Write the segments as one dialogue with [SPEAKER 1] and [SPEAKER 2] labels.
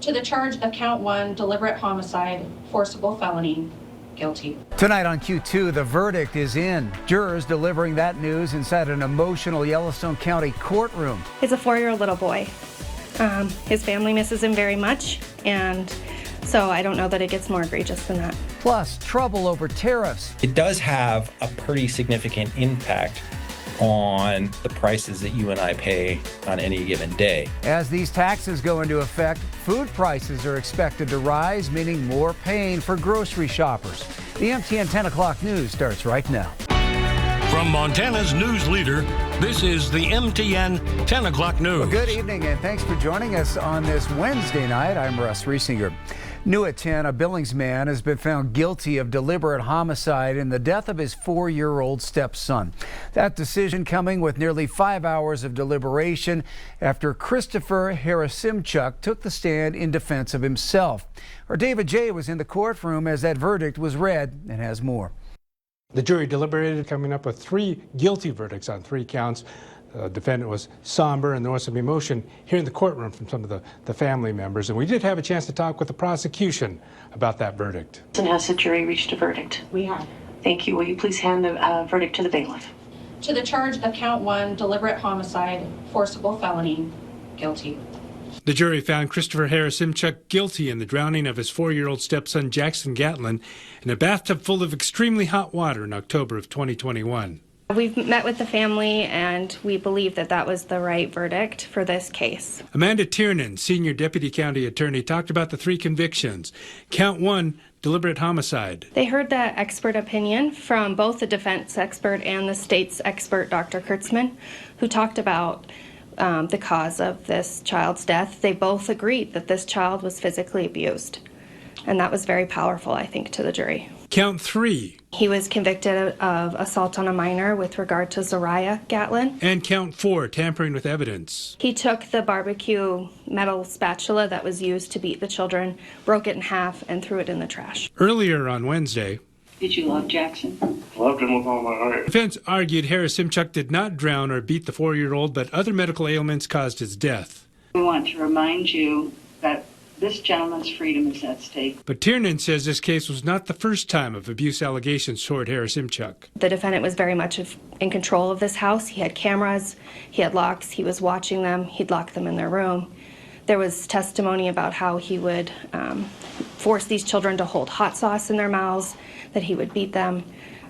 [SPEAKER 1] To the charge of count 1, deliberate homicide, forcible felony, guilty.
[SPEAKER 2] Tonight on Q2, the verdict is in. Jurors delivering that news inside an emotional Yellowstone County courtroom.
[SPEAKER 3] He's a 4-year-old little boy. His family misses him very much, and so I don't know that it gets more egregious than that.
[SPEAKER 2] Plus, trouble over tariffs.
[SPEAKER 4] It does have a pretty significant impact on the prices that you and I pay on any given day.
[SPEAKER 2] As these taxes go into effect, food prices are expected to rise, meaning more pain for grocery shoppers. The MTN 10 o'clock news starts right now.
[SPEAKER 5] From Montana's news leader, this is the MTN 10 o'clock news.
[SPEAKER 2] Well, good evening, and thanks for joining us on this Wednesday night. I'm Russ Riesinger. New at 10, a Billings man has been found guilty of deliberate homicide in the death of his 4-year-old stepson. That decision coming with nearly 5 hours of deliberation after Christopher Harasimchuk took the stand in defense of himself. Our David J. was in the courtroom as that verdict was read and has more.
[SPEAKER 6] The jury deliberated, coming up with 3 guilty verdicts on 3 counts. The defendant was somber, and there was some emotion here in the courtroom from some of the family members. And we did have a chance to talk with the prosecution about that verdict.
[SPEAKER 7] And has the jury reached a verdict?
[SPEAKER 1] We have.
[SPEAKER 7] Thank you. Will you please hand the verdict to the bailiff?
[SPEAKER 1] To the charge of count 1, deliberate homicide, forcible felony, guilty.
[SPEAKER 6] The jury found Christopher Harasimchuk guilty in the drowning of his 4-year-old stepson Jackson Gatlin in a bathtub full of extremely hot water in October of 2021.
[SPEAKER 3] We've met with the family, and we believe that that was the right verdict for this case.
[SPEAKER 6] Amanda Tiernan, senior deputy county attorney, talked about the 3 convictions. Count 1, deliberate homicide.
[SPEAKER 3] They heard the expert opinion from both the defense expert and the state's expert, Dr. Kurtzman, who talked about the cause of this child's death. They both agreed that this child was physically abused, and that was very powerful, I think, to the jury.
[SPEAKER 6] Count 3.
[SPEAKER 3] He was convicted of assault on a minor with regard to Zariah Gatlin.
[SPEAKER 6] And count 4, tampering with evidence.
[SPEAKER 3] He took the barbecue metal spatula that was used to beat the children, broke it in half, and threw it in the trash.
[SPEAKER 6] Earlier on Wednesday,
[SPEAKER 7] Did you love Jackson?
[SPEAKER 8] Loved him with all my heart.
[SPEAKER 6] defense argued Harasimchuk did not drown or beat the 4-year-old, but other medical ailments caused his death.
[SPEAKER 7] We want to remind you that this gentleman's freedom is at stake.
[SPEAKER 6] But Tiernan says this case was not the first time of abuse allegations toward Harasimchuk.
[SPEAKER 3] The defendant was very much in control of this house. He had cameras, he had locks, he was watching them, he'd lock them in their room. There was testimony about how he would force these children to hold hot sauce in their mouths, that he would beat them,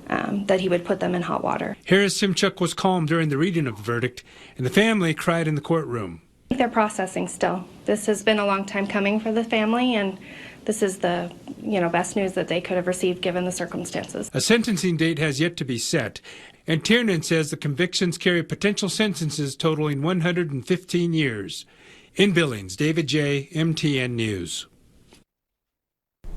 [SPEAKER 3] that he would put them in hot water.
[SPEAKER 6] Harasimchuk was calm during the reading of the verdict, and the family cried in the courtroom.
[SPEAKER 3] They're processing still. This has been a long time coming for the family, and this is the best news that they could have received given the circumstances.
[SPEAKER 6] A sentencing date has yet to be set, and Tiernan says the convictions carry potential sentences totaling 115 years. In Billings, David J., MTN News.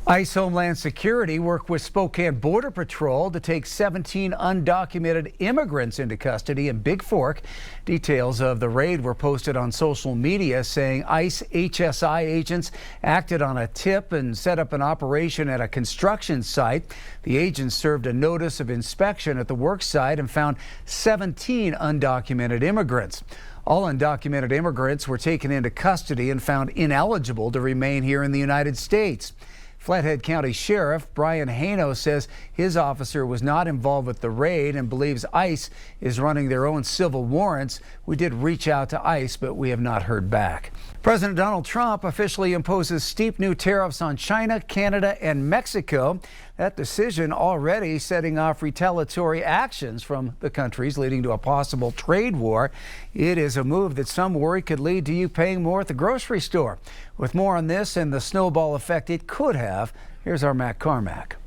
[SPEAKER 2] ICE Homeland Security worked with Spokane Border Patrol to take 17 undocumented immigrants into custody in Bigfork. Details of the raid were posted on social media saying ICE HSI agents acted on a tip and set up an operation at a construction site. The agents served a notice of inspection at the work site and found 17 undocumented immigrants. All undocumented immigrants were taken into custody and found ineligible to remain here in the United States. Flathead County Sheriff Brian Haino says his officer was not involved with the raid and believes ICE is running their own civil warrants. We did reach out to ICE, but we have not heard back. President Donald Trump officially imposes steep new tariffs on China, Canada, and Mexico. That decision already setting off retaliatory actions from the countries, leading to a possible trade war. It is a move that some worry could lead to you paying more at the grocery store. With more on this and the snowball effect it could have, here's our Matt Carmack.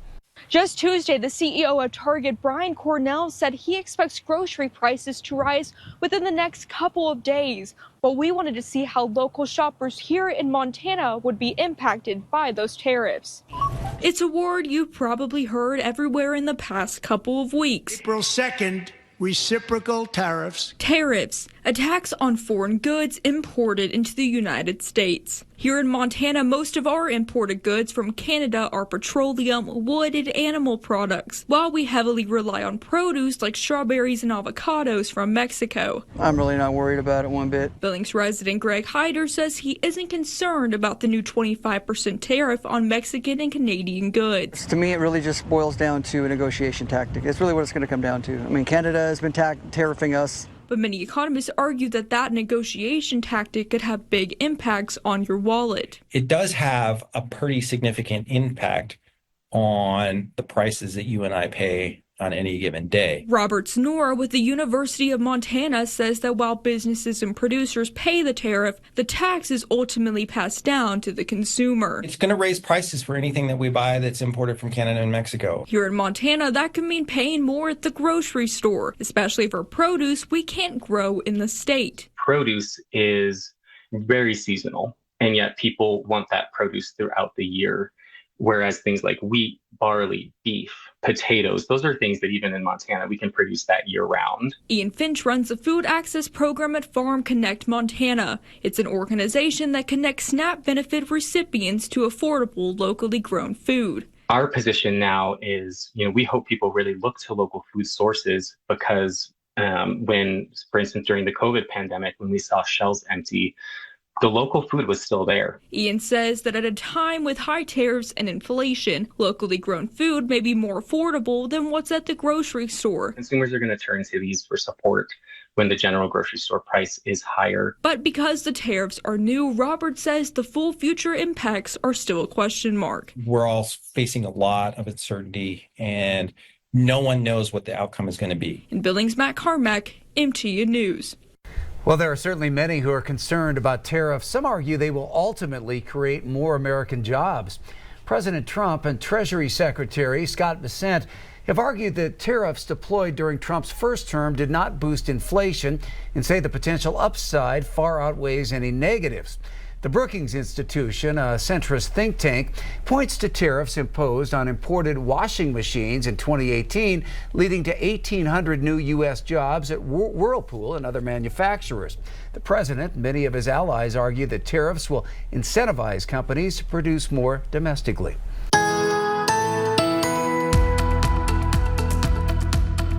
[SPEAKER 9] Just Tuesday, the CEO of Target, Brian Cornell, said he expects grocery prices to rise within the next couple of days. But we wanted to see how local shoppers here in Montana would be impacted by those tariffs.
[SPEAKER 10] It's a word you've probably heard everywhere in the past couple of weeks.
[SPEAKER 11] April 2nd,
[SPEAKER 10] reciprocal tariffs.
[SPEAKER 9] Tariffs, a tax on foreign goods imported into the United States. Here in Montana, most of our imported goods from Canada are petroleum, wood, and animal products, while we heavily rely on produce like strawberries and avocados from Mexico.
[SPEAKER 11] I'm really not worried about it one bit.
[SPEAKER 9] Billings resident Greg Hyder says he isn't concerned about the new 25% tariff on Mexican and Canadian goods.
[SPEAKER 11] To me, it really just boils down to a negotiation tactic. It's really what it's going to come down to. I mean, Canada has been tariffing us.
[SPEAKER 9] But many economists argue that negotiation tactic could have big impacts on your wallet.
[SPEAKER 4] It does have a pretty significant impact on the prices that you and I pay on any given day.
[SPEAKER 9] Robert Snora with the University of Montana says that while businesses and producers pay the tariff, the tax is ultimately passed down to the consumer.
[SPEAKER 4] It's going to raise prices for anything that we buy that's imported from Canada and Mexico.
[SPEAKER 9] Here in Montana, that could mean paying more at the grocery store, especially for produce we can't grow in the state.
[SPEAKER 12] Produce is very seasonal, and yet people want that produce throughout the year. Whereas things like wheat, barley, beef, potatoes, those are things that even in Montana, we can produce that year round.
[SPEAKER 9] Ian Finch runs the food access program at Farm Connect Montana. It's an organization that connects SNAP benefit recipients to affordable, locally grown food.
[SPEAKER 12] Our position now is, we hope people really look to local food sources because when, for instance, during the COVID pandemic, when we saw shelves empty, the local food was still there.
[SPEAKER 9] Ian says that at a time with high tariffs and inflation, locally grown food may be more affordable than what's at the grocery store.
[SPEAKER 12] Consumers are going to turn to these for support when the general grocery store price is higher.
[SPEAKER 9] But because the tariffs are new, Robert says the full future impacts are still a question mark.
[SPEAKER 4] We're all facing a lot of uncertainty, and no one knows what the outcome is going to be.
[SPEAKER 9] In Billings, Matt Carmack, MTN News.
[SPEAKER 2] Well, there are certainly many who are concerned about tariffs. Some argue they will ultimately create more American jobs. President Trump and Treasury Secretary Scott Bessent have argued that tariffs deployed during Trump's first term did not boost inflation and say the potential upside far outweighs any negatives. The Brookings Institution, a centrist think tank, points to tariffs imposed on imported washing machines in 2018, leading to 1,800 new U.S. jobs at Whirlpool and other manufacturers. The president and many of his allies argue that tariffs will incentivize companies to produce more domestically.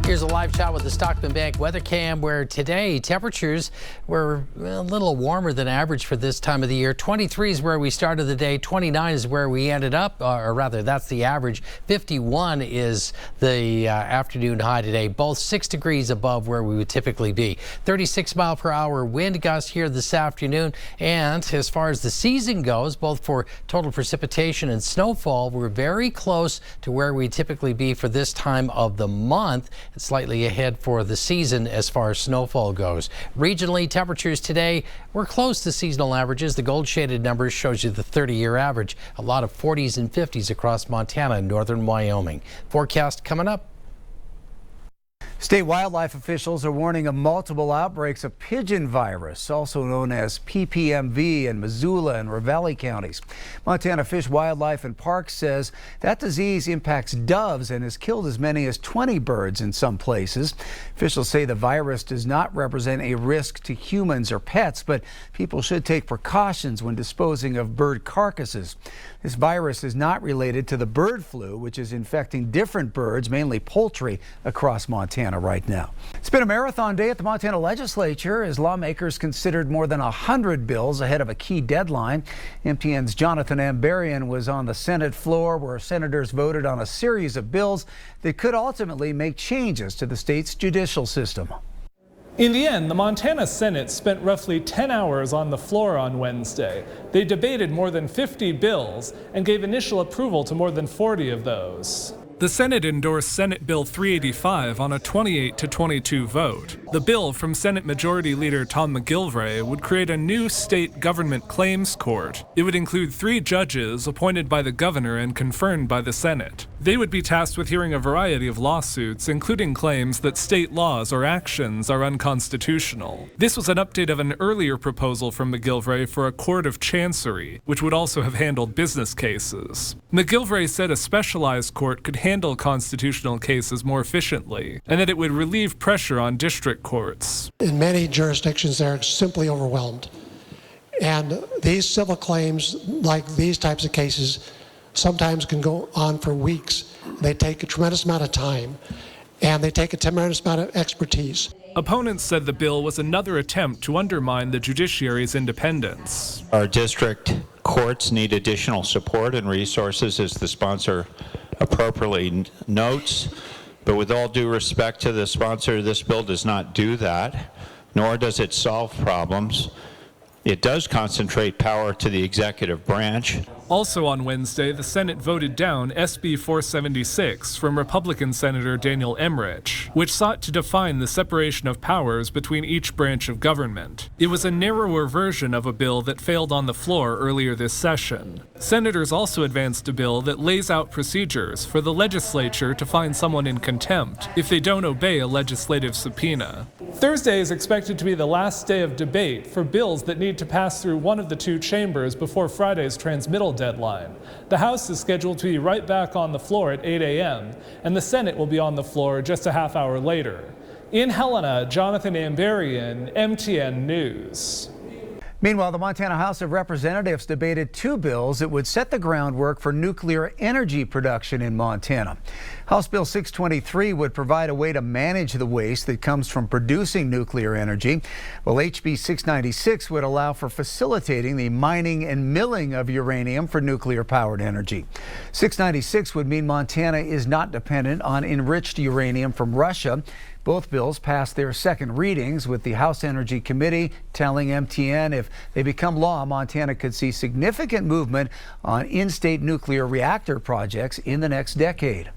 [SPEAKER 13] Here's a live shot with the Stockman Bank weather cam, where today temperatures were a little warmer than average for this time of the year. 23 is where we started the day. 29 is where we ended up, or rather, that's the average. 51 is the afternoon high today, both 6 degrees above where we would typically be. 36-mile-per-hour wind gust here this afternoon. And as far as the season goes, both for total precipitation and snowfall, we're very close to where we typically be for this time of the month. It's slightly ahead for the season as far as snowfall goes. Regionally, temperatures today were close to seasonal averages. The gold shaded numbers shows you the 30-year average. A lot of 40s and 50s across Montana and northern Wyoming. Forecast coming up.
[SPEAKER 2] State wildlife officials are warning of multiple outbreaks of pigeon virus, also known as PPMV, in Missoula and Ravalli counties. Montana Fish, Wildlife and Parks says that disease impacts doves and has killed as many as 20 birds in some places. Officials say the virus does not represent a risk to humans or pets, but people should take precautions when disposing of bird carcasses. This virus is not related to the bird flu, which is infecting different birds, mainly poultry, across Montana right now. It's been a marathon day at the Montana legislature as lawmakers considered more than 100 bills ahead of a key deadline. MTN's Jonathan Ambarian was on the Senate floor where senators voted on a series of bills that could ultimately make changes to the state's judicial system.
[SPEAKER 14] In the end, the Montana Senate spent roughly 10 hours on the floor on Wednesday. They debated more than 50 bills and gave initial approval to more than 40 of those. The Senate endorsed Senate Bill 385 on a 28-22 vote. The bill from Senate Majority Leader Tom McGilvray would create a new state government claims court. It would include 3 judges appointed by the governor and confirmed by the Senate. They would be tasked with hearing a variety of lawsuits, including claims that state laws or actions are unconstitutional. This was an update of an earlier proposal from McGillivray for a court of chancery, which would also have handled business cases. McGillivray said a specialized court could handle constitutional cases more efficiently, and that it would relieve pressure on district courts.
[SPEAKER 15] In many jurisdictions, they're simply overwhelmed. And these civil claims, like these types of cases, sometimes can go on for weeks. They take a tremendous amount of time, and they take a tremendous amount of expertise.
[SPEAKER 14] Opponents said the bill was another attempt to undermine the judiciary's independence.
[SPEAKER 16] Our district courts need additional support and resources, as the sponsor appropriately notes. But with all due respect to the sponsor, this bill does not do that, nor does it solve problems. It does concentrate power to the executive branch.
[SPEAKER 14] Also on Wednesday, the Senate voted down SB 476 from Republican Senator Daniel Emmerich, which sought to define the separation of powers between each branch of government. It was a narrower version of a bill that failed on the floor earlier this session. Senators also advanced a bill that lays out procedures for the legislature to find someone in contempt if they don't obey a legislative subpoena. Thursday is expected to be the last day of debate for bills that need to pass through one of the two chambers before Friday's transmittal deadline. The House is scheduled to be right back on the floor at 8 a.m., and the Senate will be on the floor just a half hour later. In Helena, Jonathan Ambarian, MTN News.
[SPEAKER 2] Meanwhile, the Montana House of Representatives debated two bills that would set the groundwork for nuclear energy production in Montana. House Bill 623 would provide a way to manage the waste that comes from producing nuclear energy, while HB 696 would allow for facilitating the mining and milling of uranium for nuclear-powered energy. 696 would mean Montana is not dependent on enriched uranium from Russia. Both bills passed their second readings, with the House Energy Committee telling MTN if they become law, Montana could see significant movement on in-state nuclear reactor projects in the next decade.